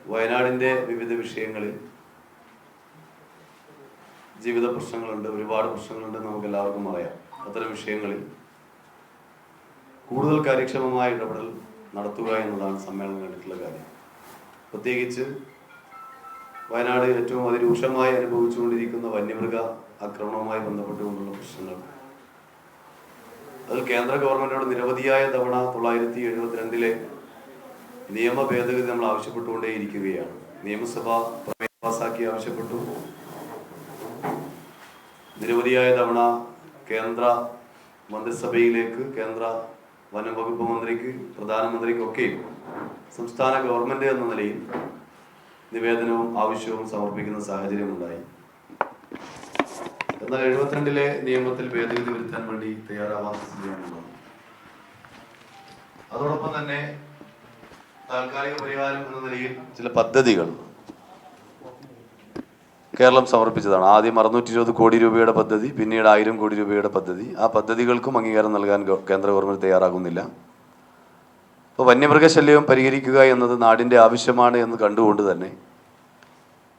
വയനാടിൻ്റെ വിവിധ വിഷയങ്ങളിൽ ജീവിത പ്രശ്നങ്ങളുണ്ട്, ഒരുപാട് പ്രശ്നങ്ങളുണ്ട്, നമുക്ക് എല്ലാവർക്കും അറിയാം. അത്തരം വിഷയങ്ങളിൽ കൂടുതൽ കാര്യക്ഷമമായ ഇടപെടൽ നടത്തുക എന്നതാണ് സമ്മേളനം കണ്ടിട്ടുള്ള കാര്യം. പ്രത്യേകിച്ച് വയനാട് ഏറ്റവും അതിരൂക്ഷമായി അനുഭവിച്ചുകൊണ്ടിരിക്കുന്ന വന്യമൃഗ ആക്രമണവുമായി ബന്ധപ്പെട്ടുകൊണ്ടുള്ള പ്രശ്നങ്ങൾ, അതിൽ കേന്ദ്ര ഗവൺമെന്റിനോട് നിരവധിയായ തവണ 1972 നിയമ ഭേദഗതി നമ്മൾ ആവശ്യപ്പെട്ടുകൊണ്ടേയിരിക്കുകയാണ്. നിയമസഭ പ്രമേയം പാസാക്കി ആവശ്യപ്പെട്ടു. നിരവധിയായ തവണ കേന്ദ്ര മന്ത്രിസഭയിലേക്ക്, കേന്ദ്ര വനം വകുപ്പ് മന്ത്രിക്ക്, പ്രധാനമന്ത്രിക്കൊക്കെയും സംസ്ഥാന ഗവൺമെന്റ് എന്ന നിലയിൽ നിവേദനവും ആവശ്യവും സമർപ്പിക്കുന്ന സാഹചര്യമുണ്ടായി. എന്നാൽ 72 നിയമത്തിൽ ഭേദഗതി വരുത്താൻ വേണ്ടി തയ്യാറാവാൻ സ്ഥിതിയാണുള്ളത്. അതോടൊപ്പം തന്നെ താൽക്കാലിക പരിഹാരം എന്ന നിലയിൽ ചില പദ്ധതികൾ കേരളം സമർപ്പിച്ചതാണ്. ആദ്യം 620 കോടി രൂപയുടെ പദ്ധതി, പിന്നീട് 1000 കോടി രൂപയുടെ പദ്ധതി. ആ പദ്ധതികൾക്കും അംഗീകാരം നൽകാൻ കേന്ദ്ര ഗവൺമെന്റ് തയ്യാറാകുന്നില്ല. അപ്പോൾ വന്യമൃഗശല്യം പരിഹരിക്കുക എന്നത് നാടിൻ്റെ ആവശ്യമാണ് എന്ന് കണ്ടുകൊണ്ട് തന്നെ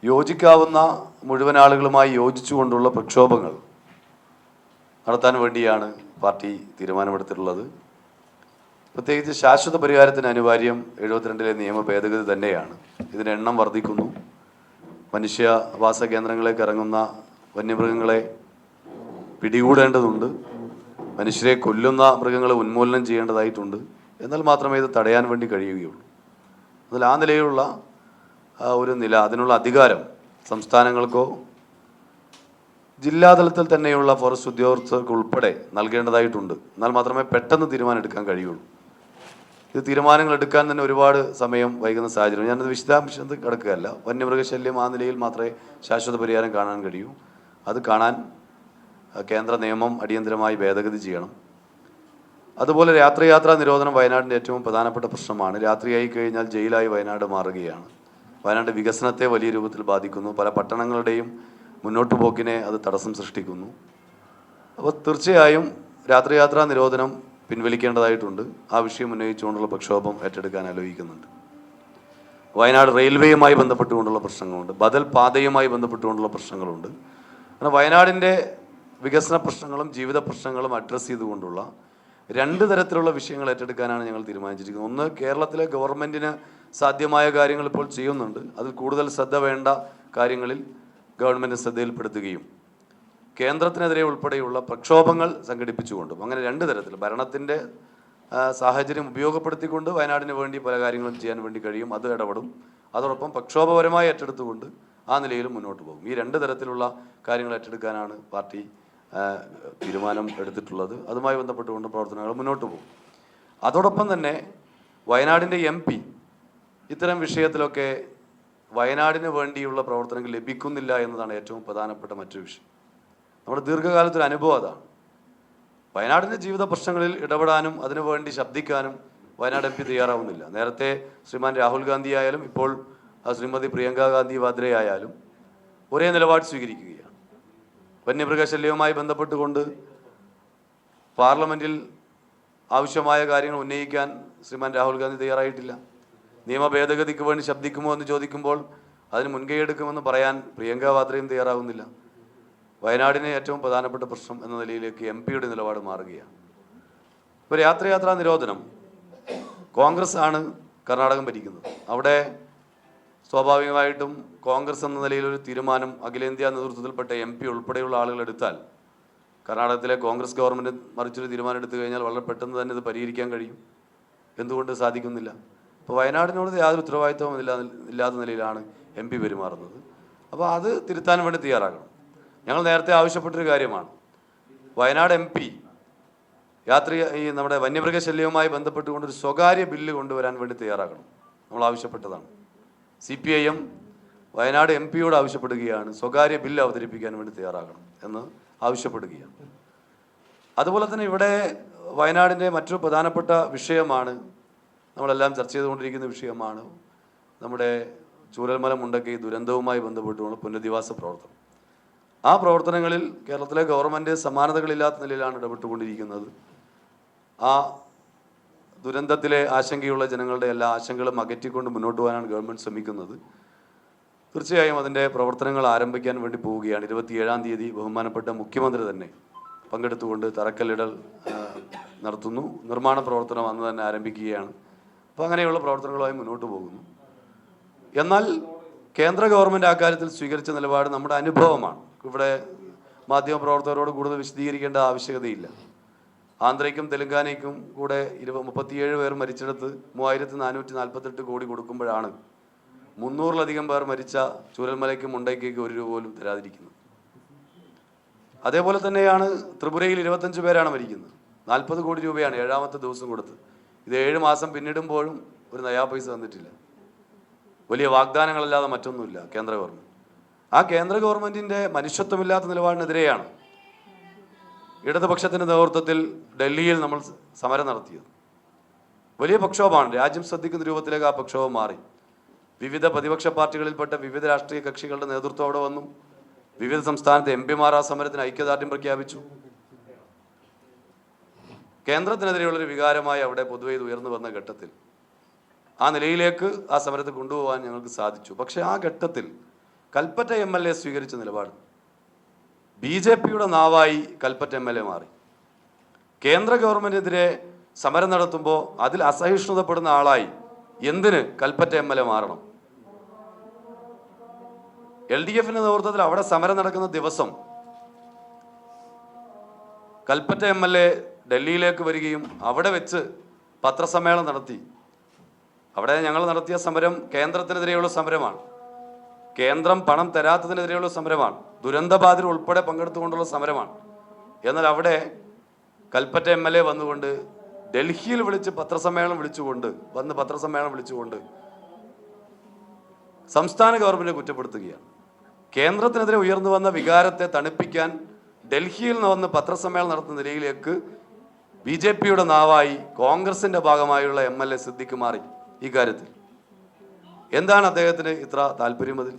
യോജിക്കാവുന്ന മുഴുവൻ ആളുകളുമായി യോജിച്ചുകൊണ്ടുള്ള പ്രക്ഷോഭങ്ങൾ നടത്താൻ വേണ്ടിയാണ് പാർട്ടി തീരുമാനമെടുത്തിട്ടുള്ളത്. പ്രത്യേകിച്ച് ശാശ്വത പരിഹാരത്തിന് അനിവാര്യം 72 നിയമ ഭേദഗതി തന്നെയാണ്. ഇതിന് എണ്ണം വർദ്ധിക്കുന്നു. മനുഷ്യവാസ കേന്ദ്രങ്ങളിലേക്ക് ഇറങ്ങുന്ന വന്യമൃഗങ്ങളെ പിടികൂടേണ്ടതുണ്ട്. മനുഷ്യരെ കൊല്ലുന്ന മൃഗങ്ങളെ ഉന്മൂലനം ചെയ്യേണ്ടതായിട്ടുണ്ട്. എന്നാൽ മാത്രമേ ഇത് തടയാൻ വേണ്ടി കഴിയുകയുള്ളൂ. അതിൽ ആ നിലയിലുള്ള ഒരു നില, അതിനുള്ള അധികാരം സംസ്ഥാനങ്ങൾക്കോ ജില്ലാതലത്തിൽ തന്നെയുള്ള ഫോറസ്റ്റ് ഉദ്യോഗസ്ഥർക്ക് ഉൾപ്പെടെ നൽകേണ്ടതായിട്ടുണ്ട്. എന്നാൽ മാത്രമേ പെട്ടെന്ന് തീരുമാനം എടുക്കാൻ കഴിയുള്ളൂ. ഇത് തീരുമാനങ്ങൾ എടുക്കാൻ തന്നെ ഒരുപാട് സമയം വൈകുന്ന സാഹചര്യം. ഞാനത് വിശദാംശത്തിൽ കിടക്കുകയല്ല. വന്യമൃഗശല്യം ആ നിലയിൽ മാത്രമേ ശാശ്വത പരിഹാരം കാണാൻ കഴിയൂ. അത് കാണാൻ കേന്ദ്ര നിയമം അടിയന്തരമായി ഭേദഗതി ചെയ്യണം. അതുപോലെ രാത്രിയാത്രാ നിരോധനം വയനാടിൻ്റെ ഏറ്റവും പ്രധാനപ്പെട്ട പ്രശ്നമാണ്. രാത്രിയായി കഴിഞ്ഞാൽ ജയിലായി വയനാട് മാറുകയാണ്. വയനാട് വികസനത്തെ വലിയ രൂപത്തിൽ ബാധിക്കുന്നു. പല പട്ടണങ്ങളുടെയും മുന്നോട്ട് പോക്കിനെ അത് തടസ്സം സൃഷ്ടിക്കുന്നു. അപ്പോൾ തീർച്ചയായും രാത്രിയാത്രാ നിരോധനം പിൻവലിക്കേണ്ടതായിട്ടുണ്ട്. ആ വിഷയം ഉന്നയിച്ചുകൊണ്ടുള്ള പ്രക്ഷോഭം ഏറ്റെടുക്കാൻ ആലോചിക്കുന്നുണ്ട്. വയനാട് റെയിൽവേയുമായി ബന്ധപ്പെട്ടുകൊണ്ടുള്ള പ്രശ്നങ്ങളുണ്ട്. ബദൽ പാതയുമായി ബന്ധപ്പെട്ടുകൊണ്ടുള്ള പ്രശ്നങ്ങളുണ്ട്. അങ്ങനെ വയനാടിൻ്റെ വികസന പ്രശ്നങ്ങളും ജീവിത പ്രശ്നങ്ങളും അഡ്രസ്സ് ചെയ്തുകൊണ്ടുള്ള 2 തരത്തിലുള്ള വിഷയങ്ങൾ ഏറ്റെടുക്കാനാണ് ഞങ്ങൾ തീരുമാനിച്ചിരിക്കുന്നത്. ഒന്ന്, കേരളത്തിലെ ഗവൺമെൻറ്റിന് സാധ്യമായ കാര്യങ്ങൾ ഇപ്പോൾ ചെയ്യുന്നുണ്ട്. അതിൽ കൂടുതൽ ശ്രദ്ധ വേണ്ട കാര്യങ്ങളിൽ ഗവൺമെൻറ് ശ്രദ്ധയിൽപ്പെടുത്തുകയും കേന്ദ്രത്തിനെതിരെ ഉൾപ്പെടെയുള്ള പ്രക്ഷോഭങ്ങൾ സംഘടിപ്പിച്ചുകൊണ്ടും, അങ്ങനെ 2 തരത്തിൽ ഭരണത്തിൻ്റെ സാഹചര്യം ഉപയോഗപ്പെടുത്തിക്കൊണ്ട് വയനാടിന് വേണ്ടി പല കാര്യങ്ങളും ചെയ്യാൻ വേണ്ടി കഴിയും. അത് ഇടപെടും. അതോടൊപ്പം പ്രക്ഷോഭപരമായി ഏറ്റെടുത്തുകൊണ്ട് ആ നിലയിലും മുന്നോട്ട് പോകും. ഈ 2 തരത്തിലുള്ള കാര്യങ്ങൾ ഏറ്റെടുക്കാനാണ് പാർട്ടി തീരുമാനം എടുത്തിട്ടുള്ളത്. അതുമായി ബന്ധപ്പെട്ടുകൊണ്ട് പ്രവർത്തനങ്ങൾ മുന്നോട്ട് പോകും. അതോടൊപ്പം തന്നെ വയനാടിൻ്റെ MP ഇത്തരം വിഷയത്തിലൊക്കെ വയനാടിന് വേണ്ടിയുള്ള പ്രവർത്തനങ്ങൾ ലഭിക്കുന്നില്ല എന്നതാണ് ഏറ്റവും പ്രധാനപ്പെട്ട മറ്റൊരു വിഷയം. നമ്മുടെ ദീർഘകാലത്തൊരു അനുഭവം അതാണ്. വയനാടിൻ്റെ ജീവിത പ്രശ്നങ്ങളിൽ ഇടപെടാനും അതിനുവേണ്ടി ശബ്ദിക്കാനും വയനാട് MP തയ്യാറാവുന്നില്ല. നേരത്തെ ശ്രീമാൻ രാഹുൽ ഗാന്ധി ആയാലും ഇപ്പോൾ ശ്രീമതി പ്രിയങ്ക ഗാന്ധി വാദ്രെ ആയാലും ഒരേ നിലപാട് സ്വീകരിക്കുകയാണ്. വന്യമൃഗശല്യവുമായി ബന്ധപ്പെട്ടുകൊണ്ട് പാർലമെൻറ്റിൽ ആവശ്യമായ കാര്യങ്ങൾ ഉന്നയിക്കാൻ ശ്രീമാൻ രാഹുൽ ഗാന്ധി തയ്യാറായിട്ടില്ല. നിയമ ഭേദഗതിക്ക് വേണ്ടി ശബ്ദിക്കുമോ എന്ന് ചോദിക്കുമ്പോൾ അതിന് മുൻകൈ എടുക്കുമെന്ന് പറയാൻ പ്രിയങ്ക വാദ്രയും തയ്യാറാകുന്നില്ല. വയനാടിന് ഏറ്റവും പ്രധാനപ്പെട്ട പ്രശ്നം എന്ന നിലയിലേക്ക് MP നിലപാട് മാറുകയാണ്. ഇപ്പോൾ രാത്രിയാത്രാ നിരോധനം കോൺഗ്രസ് ആണ് കർണാടകം ഭരിക്കുന്നത്. അവിടെ സ്വാഭാവികമായിട്ടും കോൺഗ്രസ് എന്ന നിലയിലൊരു തീരുമാനം അഖിലേന്ത്യാ നേതൃത്വത്തിൽപ്പെട്ട MP ഉൾപ്പെടെയുള്ള ആളുകൾ എടുത്താൽ കർണാടകത്തിലെ കോൺഗ്രസ് ഗവൺമെൻറ് മറിച്ചൊരു തീരുമാനം എടുത്തു കഴിഞ്ഞാൽ വളരെ പെട്ടെന്ന് തന്നെ ഇത് പരിഹരിക്കാൻ കഴിയും. എന്തുകൊണ്ട് സാധിക്കുന്നില്ല? അപ്പോൾ വയനാടിനോട് യാതൊരു ഉത്തരവാദിത്വവും ഇല്ലാത്ത നിലയിലാണ് MP പെരുമാറുന്നത്. അപ്പോൾ അത് തിരുത്താൻ വേണ്ടി തയ്യാറാകണം. ഞങ്ങൾ നേരത്തെ ആവശ്യപ്പെട്ടൊരു കാര്യമാണ്. വയനാട് MP നമ്മുടെ വന്യമൃഗശല്യവുമായി ബന്ധപ്പെട്ടുകൊണ്ടൊരു സ്വകാര്യ ബില്ല് കൊണ്ടുവരാൻ വേണ്ടി തയ്യാറാകണം. നമ്മൾ ആവശ്യപ്പെട്ടതാണ്. CPIM വയനാട് MP ആവശ്യപ്പെടുകയാണ്, സ്വകാര്യ ബില്ല് അവതരിപ്പിക്കാൻ വേണ്ടി തയ്യാറാകണം എന്ന് ആവശ്യപ്പെടുകയാണ്. അതുപോലെ തന്നെ ഇവിടെ വയനാടിൻ്റെ മറ്റൊരു പ്രധാനപ്പെട്ട വിഷയമാണ്, നമ്മളെല്ലാം ചർച്ച ചെയ്തുകൊണ്ടിരിക്കുന്ന വിഷയമാണ് നമ്മുടെ ചൂരൽമല മുണ്ടക്കൈ ദുരന്തവുമായി ബന്ധപ്പെട്ടുകൊണ്ട് പുനരധിവാസ പ്രവർത്തനം. ആ പ്രവർത്തനങ്ങളിൽ കേരളത്തിലെ ഗവൺമെൻറ് സമാനതകളില്ലാത്ത നിലയിലാണ് ഇടപെട്ടുകൊണ്ടിരിക്കുന്നത്. ആ ദുരന്തത്തിലെ ആശങ്കയുള്ള ജനങ്ങളുടെ എല്ലാ ആശങ്കകളും അകറ്റിക്കൊണ്ട് മുന്നോട്ട് പോകാനാണ് ഗവൺമെൻറ് ശ്രമിക്കുന്നത്. തീർച്ചയായും അതിൻ്റെ പ്രവർത്തനങ്ങൾ ആരംഭിക്കാൻ വേണ്ടി പോവുകയാണ്. 27-ാം തീയതി ബഹുമാനപ്പെട്ട മുഖ്യമന്ത്രി തന്നെ പങ്കെടുത്തുകൊണ്ട് തറക്കല്ലിടൽ നടത്തുന്നു. നിർമ്മാണ പ്രവർത്തനം അന്ന് തന്നെ ആരംഭിക്കുകയാണ്. അപ്പോൾ അങ്ങനെയുള്ള പ്രവർത്തനങ്ങളുമായി മുന്നോട്ട് പോകുന്നു. എന്നാൽ കേന്ദ്ര ഗവൺമെൻറ് ആ കാര്യത്തിൽ സ്വീകരിച്ച നിലപാട് നമ്മുടെ അനുഭവമാണ്. ഇവിടെ മാധ്യമപ്രവർത്തകരോട് കൂടുതൽ വിശദീകരിക്കേണ്ട ആവശ്യകതയില്ല. ആന്ധ്രയ്ക്കും തെലങ്കാനയ്ക്കും കൂടെ 37 പേർ മരിച്ചെടുത്ത് 3448 കോടി കൊടുക്കുമ്പോഴാണ് 300-ലധികം പേർ മരിച്ച ചൂരൽമലയ്ക്കും മുണ്ടയ്ക്കും 1 രൂപ പോലും തരാതിരിക്കുന്നത്. അതേപോലെ തന്നെയാണ് ത്രിപുരയിൽ 25 പേരാണ് മരിക്കുന്നത്. 40 കോടി രൂപയാണ് 7-ാമത്തെ ദിവസം കൊടുത്ത്. ഇത് 7 മാസം പിന്നിടുമ്പോഴും ഒരു നയാ പൈസ തന്നിട്ടില്ല. വലിയ വാഗ്ദാനങ്ങളല്ലാതെ മറ്റൊന്നുമില്ല കേന്ദ്ര ഗവൺമെൻറ്. ആ കേന്ദ്ര ഗവൺമെൻറ്റിൻ്റെ മനുഷ്യത്വമില്ലാത്ത നിലപാടിനെതിരെയാണ് ഇടതുപക്ഷത്തിൻ്റെ നേതൃത്വത്തിൽ ഡൽഹിയിൽ നമ്മൾ സമരം നടത്തിയത്. വലിയ പ്രക്ഷോഭമാണ്. രാജ്യം ശ്രദ്ധിക്കുന്ന രൂപത്തിലേക്ക് ആ പ്രക്ഷോഭം മാറി. വിവിധ പ്രതിപക്ഷ പാർട്ടികളിൽപ്പെട്ട വിവിധ രാഷ്ട്രീയ കക്ഷികളുടെ നേതൃത്വം അവിടെ വന്നു. വിവിധ സംസ്ഥാനത്തെ MP-മാർ ആ സമരത്തിന് ഐക്യദാർഢ്യം പ്രഖ്യാപിച്ചു. കേന്ദ്രത്തിനെതിരെയുള്ളൊരു വികാരമായി അവിടെ പൊതുവെ ഇത് ഉയർന്നു വന്ന ഘട്ടത്തിൽ ആ നിലയിലേക്ക് ആ സമരത്തെ കൊണ്ടുപോകാൻ ഞങ്ങൾക്ക് സാധിച്ചു. പക്ഷേ ആ ഘട്ടത്തിൽ കൽപ്പറ്റ MLA സ്വീകരിച്ച നിലപാട് BJPയുടെ നാവായി കൽപ്പറ്റ MLA മാറി. കേന്ദ്ര ഗവൺമെൻറ്റിനെതിരെ സമരം നടത്തുമ്പോൾ അതിൽ അസഹിഷ്ണുതപ്പെടുന്ന ആളായി എന്തിന് കൽപ്പറ്റ MLA മാറണം? LDFിൻ്റെ നേതൃത്വത്തിൽ അവിടെ സമരം നടക്കുന്ന ദിവസം കൽപ്പറ്റ MLA ഡൽഹിയിലേക്ക് വരികയും അവിടെ വെച്ച് പത്രസമ്മേളനം നടത്തി. അവിടെ ഞങ്ങൾ നടത്തിയ സമരം കേന്ദ്രത്തിനെതിരെയുള്ള സമരമാണ്. കേന്ദ്രം പണം തരാത്തതിനെതിരെയുള്ള സമരമാണ്. ദുരന്തബാധിതർ ഉൾപ്പെടെ പങ്കെടുത്തുകൊണ്ടുള്ള സമരമാണ്. എന്നാൽ അവിടെ കൽപ്പറ്റ MLA വന്നുകൊണ്ട് ഡൽഹിയിൽ പത്രസമ്മേളനം വിളിച്ചുകൊണ്ട് സംസ്ഥാന ഗവൺമെൻറ് കുറ്റപ്പെടുത്തുകയാണ്. കേന്ദ്രത്തിനെതിരെ ഉയർന്നു വന്ന വികാരത്തെ തണുപ്പിക്കാൻ ഡൽഹിയിൽ നിന്ന് വന്ന് പത്രസമ്മേളനം നടത്തുന്ന നിലയിലേക്ക് BJPയുടെ നാവായി കോൺഗ്രസിൻ്റെ ഭാഗമായുള്ള MLA സിദ്ദിഖ് മാറി. ഈ കാര്യത്തിൽ എന്താണ് അദ്ദേഹത്തിന് ഇത്ര താല്പര്യം? അതിൽ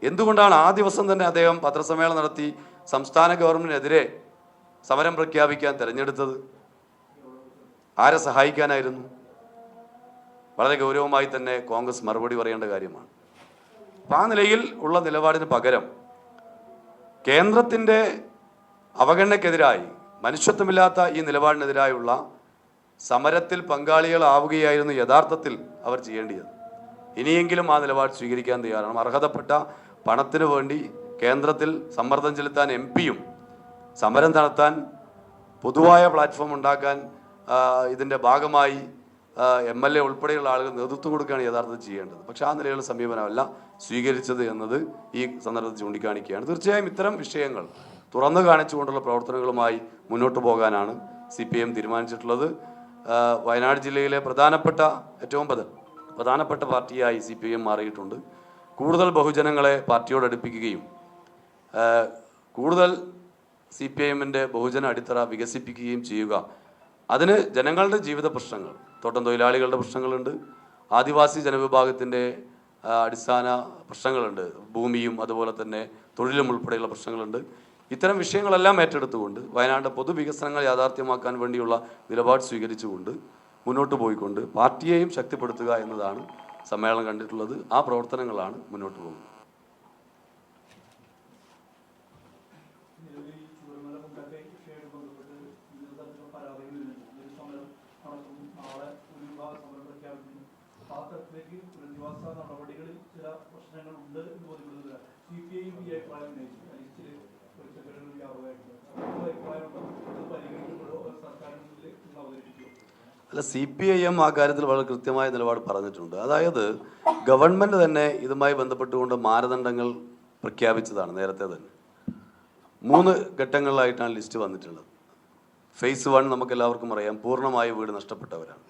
എന്തുകൊണ്ടാണ് ആ ദിവസം തന്നെ അദ്ദേഹം പത്രസമ്മേളനം നടത്തി സംസ്ഥാന ഗവൺമെൻറ്റിനെതിരെ സമരം പ്രഖ്യാപിക്കാൻ തിരഞ്ഞെടുത്തത്? ആരെ സഹായിക്കാനായിരുന്നു? വളരെ ഗൗരവമായി തന്നെ കോൺഗ്രസ് മറുപടി പറയേണ്ട കാര്യമാണ്. അപ്പം ആ നിലയിൽ ഉള്ള നിലപാടിന് പകരം കേന്ദ്രത്തിൻ്റെ അവഗണനയ്ക്കെതിരായി, മനുഷ്യത്വമില്ലാത്ത ഈ നിലപാടിനെതിരായുള്ള സമരത്തിൽ പങ്കാളികളാവുകയായിരുന്നു യഥാർത്ഥത്തിൽ അവർ ചെയ്യേണ്ടത്. ഇനിയെങ്കിലും ആ നിലപാട് സ്വീകരിക്കാൻ തയ്യാറാണ്. അർഹതപ്പെട്ട പണത്തിന് വേണ്ടി കേന്ദ്രത്തിൽ സമ്മർദ്ദം ചെലുത്താൻ MP-യും സമരം നടത്താൻ പൊതുവായ പ്ലാറ്റ്ഫോം ഉണ്ടാക്കാൻ ഇതിൻ്റെ ഭാഗമായി MLA ഉൾപ്പെടെയുള്ള ആളുകൾ നേതൃത്വം കൊടുക്കുകയാണ് യഥാർത്ഥത്തിൽ ചെയ്യേണ്ടത്. പക്ഷേ ആ നിലയിലുള്ള സമീപനമല്ല സ്വീകരിച്ചത് എന്നത് ഈ സന്ദർഭത്തിൽ ചൂണ്ടിക്കാണിക്കുകയാണ്. തീർച്ചയായും ഇത്തരം വിഷയങ്ങൾ തുറന്നു കാണിച്ചുകൊണ്ടുള്ള പ്രവർത്തനങ്ങളുമായി മുന്നോട്ട് പോകാനാണ് CPM തീരുമാനിച്ചിട്ടുള്ളത്. വയനാട് ജില്ലയിലെ ഏറ്റവും പ്രധാനപ്പെട്ട പാർട്ടിയായി CPM മാറിയിട്ടുണ്ട്. കൂടുതൽ ബഹുജനങ്ങളെ പാർട്ടിയോട് അടുപ്പിക്കുകയും കൂടുതൽ CPM-ൻ്റെ ബഹുജന അടിത്തറ വികസിപ്പിക്കുകയും ചെയ്യുക. അതിന് ജനങ്ങളുടെ ജീവിത പ്രശ്നങ്ങൾ, തോട്ടം തൊഴിലാളികളുടെ പ്രശ്നങ്ങളുണ്ട്, ആദിവാസി ജനവിഭാഗത്തിൻ്റെ അടിസ്ഥാന പ്രശ്നങ്ങളുണ്ട്, ഭൂമിയും അതുപോലെ തന്നെ തൊഴിലും ഉൾപ്പെടെയുള്ള പ്രശ്നങ്ങളുണ്ട്. ഇത്തരം വിഷയങ്ങളെല്ലാം ഏറ്റെടുത്തുകൊണ്ട് വയനാട് പൊതുവികസനങ്ങൾ യാഥാർത്ഥ്യമാക്കാൻ വേണ്ടിയുള്ള നിലപാട് സ്വീകരിച്ചുകൊണ്ട് മുന്നോട്ട് പോയിക്കൊണ്ട് പാർട്ടിയെയും ശക്തിപ്പെടുത്തുക എന്നതാണ് സമ്മേളനം കണ്ടിട്ടുള്ളത്. ആ പ്രവർത്തനങ്ങളാണ് മുന്നോട്ട് പോകുന്നത്. അല്ല, CPIM ആ കാര്യത്തിൽ വളരെ കൃത്യമായ നിലപാട് പറഞ്ഞിട്ടുണ്ട്. അതായത് ഗവൺമെൻറ് തന്നെ ഇതുമായി ബന്ധപ്പെട്ടുകൊണ്ട് മാനദണ്ഡങ്ങൾ പ്രഖ്യാപിച്ചതാണ് നേരത്തെ തന്നെ. 3 ഘട്ടങ്ങളിലായിട്ടാണ് ലിസ്റ്റ് വന്നിട്ടുള്ളത്. ഫേസ് 1 നമുക്കെല്ലാവർക്കും അറിയാം, പൂർണ്ണമായ വീട് നഷ്ടപ്പെട്ടവരാണ്.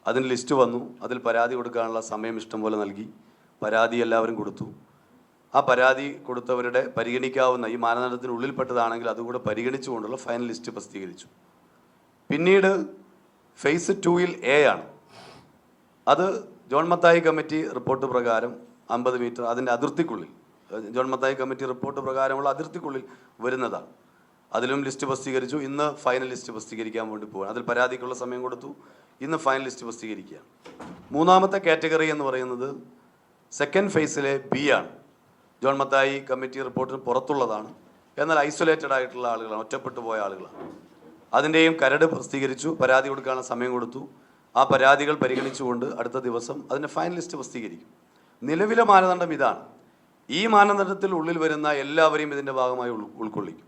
അതിന് ലിസ്റ്റ് വന്നു. അതിൽ പരാതി കൊടുക്കാനുള്ള സമയം ഇഷ്ടം പോലെ നൽകി. പരാതി എല്ലാവരും കൊടുത്തു. ആ പരാതി കൊടുത്തവരുടെ പരിഗണിക്കാവുന്ന ഈ മാനദണ്ഡത്തിനുള്ളിൽപ്പെട്ടതാണെങ്കിൽ അതുകൂടെ പരിഗണിച്ചുകൊണ്ടുള്ള ഫൈനൽ ലിസ്റ്റ് പ്രസിദ്ധീകരിച്ചു. പിന്നീട് ഫേസ് 2-ൽ A ആണ്. അത് ജോൺ മത്തായി കമ്മിറ്റി റിപ്പോർട്ട് പ്രകാരം 50 മീറ്റർ അതിൻ്റെ അതിർത്തിക്കുള്ളിൽ, ജോൺ മത്തായി കമ്മിറ്റി റിപ്പോർട്ട് പ്രകാരമുള്ള അതിർത്തിക്കുള്ളിൽ വരുന്നതാണ്. അതിലും ലിസ്റ്റ് പ്രസിദ്ധീകരിച്ചു. ഇന്ന് ഫൈനൽ ലിസ്റ്റ് പ്രസിദ്ധീകരിക്കാൻ വേണ്ടി പോവുകയാണ്. അതിൽ പരാതിക്കുള്ള സമയം കൊടുത്തു. ഇന്ന് ഫൈനൽ ലിസ്റ്റ് പ്രസിദ്ധീകരിക്കുകയാണ്. മൂന്നാമത്തെ കാറ്റഗറി എന്ന് പറയുന്നത് സെക്കൻഡ് ഫേസിലെ ബി ആണ്. ജോൺ മത്തായി കമ്മിറ്റി റിപ്പോർട്ടിന് പുറത്തുള്ളതാണ്. എന്നാൽ ഐസൊലേറ്റഡ് ആയിട്ടുള്ള ആളുകളാണ്, ഒറ്റപ്പെട്ടു പോയ ആളുകളാണ്. അതിൻ്റെയും കരട് പ്രസിദ്ധീകരിച്ചു. പരാതി കൊടുക്കാനുള്ള സമയം കൊടുത്തു. ആ പരാതികൾ പരിഗണിച്ചുകൊണ്ട് അടുത്ത ദിവസം അതിൻ്റെ ഫൈനൽ ലിസ്റ്റ് പ്രസിദ്ധീകരിക്കും. നിലവിലെ മാനദണ്ഡം ഇതാണ്. ഈ മാനദണ്ഡത്തിൽ ഉള്ളിൽ വരുന്ന എല്ലാവരെയും ഇതിൻ്റെ ഭാഗമായി ഉൾക്കൊള്ളിക്കും.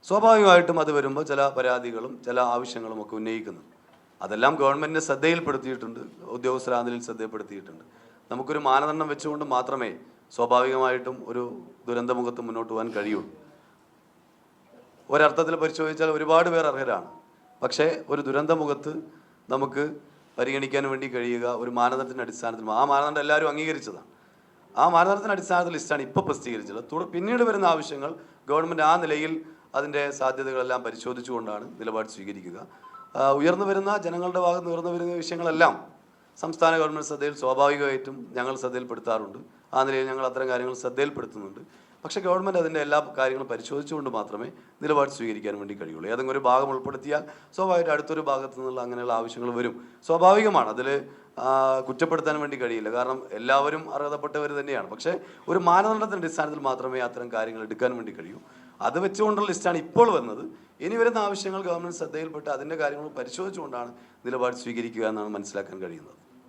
സ്വാഭാവികമായിട്ടും അത് വരുമ്പോൾ ചില പരാതികളും ചില ആവശ്യങ്ങളും ഒക്കെ ഉന്നയിക്കുന്നു. അതെല്ലാം ഗവൺമെൻറ്റിൻ്റെ ശ്രദ്ധയിൽപ്പെടുത്തിയിട്ടുണ്ട്, ഉദ്യോഗസ്ഥരാന്തലിൽ ശ്രദ്ധയിൽപ്പെടുത്തിയിട്ടുണ്ട്. നമുക്കൊരു മാനദണ്ഡം വെച്ചുകൊണ്ട് മാത്രമേ സ്വാഭാവികമായിട്ടും ഒരു ദുരന്തമുഖത്ത് മുന്നോട്ട് പോകാൻ കഴിയുള്ളൂ. ഒരർത്ഥത്തിൽ പരിശോധിച്ചാൽ ഒരുപാട് പേർ അർഹരാണ്. പക്ഷേ ഒരു ദുരന്തമുഖത്ത് നമുക്ക് പരിഗണിക്കാൻ വേണ്ടി കഴിയുക ഒരു മാനദണ്ഡത്തിൻ്റെ അടിസ്ഥാനത്തിൽ. ആ മാനദണ്ഡം എല്ലാവരും അംഗീകരിച്ചതാണ്. ആ മാനദണ്ഡത്തിൻ്റെ അടിസ്ഥാനത്തിൽ ലിസ്റ്റാണ് ഇപ്പോൾ പ്രസിദ്ധീകരിച്ചത്. പിന്നീട് വരുന്ന ആവശ്യങ്ങൾ ഗവൺമെൻറ് ആ നിലയിൽ അതിൻ്റെ സാധ്യതകളെല്ലാം പരിശോധിച്ചുകൊണ്ടാണ് നിലപാട് സ്വീകരിക്കുക. ഉയർന്നു വരുന്ന ജനങ്ങളുടെ ഭാഗത്ത് ഉയർന്നു വരുന്ന വിഷയങ്ങളെല്ലാം സംസ്ഥാന ഗവൺമെൻറ് ശ്രദ്ധയിൽ സ്വാഭാവികമായിട്ടും ഞങ്ങൾ ശ്രദ്ധയിൽപ്പെടുത്താറുണ്ട്. ആ നിലയിൽ ഞങ്ങൾ അത്തരം കാര്യങ്ങൾ ശ്രദ്ധയിൽപ്പെടുത്തുന്നുണ്ട്. പക്ഷേ ഗവൺമെൻറ് അതിൻ്റെ എല്ലാ കാര്യങ്ങളും പരിശോധിച്ചുകൊണ്ട് മാത്രമേ നിലപാട് സ്വീകരിക്കാൻ വേണ്ടി കഴിയുള്ളൂ. ഏതെങ്കിലും ഒരു ഭാഗം ഉൾപ്പെടുത്തിയാൽ സ്വാഭാവികമായിട്ട് അടുത്തൊരു ഭാഗത്തു നിന്നുള്ള അങ്ങനെയുള്ള ആവശ്യങ്ങൾ വരും. സ്വാഭാവികമാണ്. അതിൽ കുറ്റപ്പെടുത്താൻ വേണ്ടി കഴിയില്ല. കാരണം എല്ലാവരും അർഹതപ്പെട്ടവർ തന്നെയാണ്. പക്ഷേ ഒരു മാനദണ്ഡത്തിൻ്റെ അടിസ്ഥാനത്തിൽ മാത്രമേ അത്തരം കാര്യങ്ങൾ എടുക്കാൻ വേണ്ടി കഴിയൂ. അത് വെച്ചുകൊണ്ടുള്ള ലിസ്റ്റാണ് ഇപ്പോൾ വന്നത്. ഇനി വരുന്ന ആവശ്യങ്ങൾ ഗവൺമെൻറ് ശ്രദ്ധയിൽപ്പെട്ട് അതിൻ്റെ കാര്യങ്ങൾ പരിശോധിച്ചുകൊണ്ടാണ് നിലപാട് സ്വീകരിക്കുക എന്നാണ് മനസ്സിലാക്കാൻ കഴിയുന്നത്.